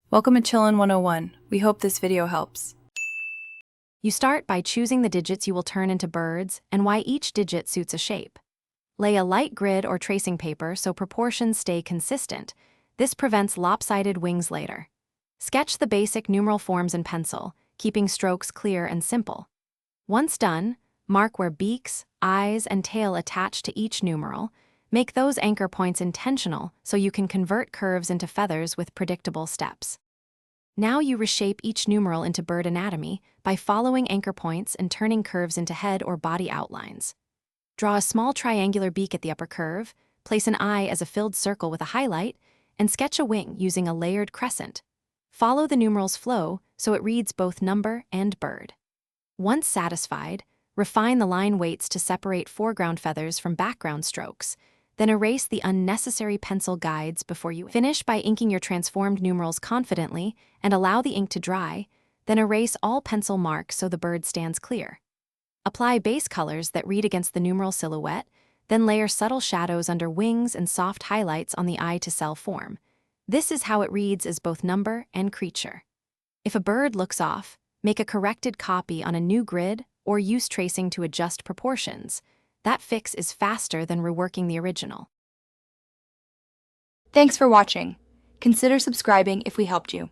Welcome to Chillin' 101. We hope this video helps. You start by choosing the digits you will turn into birds and why each digit suits a shape. Lay a light grid or tracing paper so proportions stay consistent. This prevents lopsided wings later. Sketch the basic numeral forms in pencil, keeping strokes clear and simple. Once done, mark where beaks, eyes, and tail attach to each numeral. Make those anchor points intentional so you can convert curves into feathers with predictable steps. Now you reshape each numeral into bird anatomy by following anchor points and turning curves into head or body outlines. Draw a small triangular beak at the upper curve, place an eye as a filled circle with a highlight, and sketch a wing using a layered crescent. Follow the numeral's flow so it reads both number and bird. Once satisfied, refine the line weights to separate foreground feathers from background strokes. Then erase the unnecessary pencil guides before you finish by inking your transformed numerals confidently and allow the ink to dry, then erase all pencil marks so the bird stands clear. Apply base colors that read against the numeral silhouette, then layer subtle shadows under wings and soft highlights on the eye to sell form. This is how it reads as both number and creature. If a bird looks off, make a corrected copy on a new grid or use tracing to adjust proportions. That fix is faster than reworking the original. Thanks for watching. Consider subscribing if we helped you.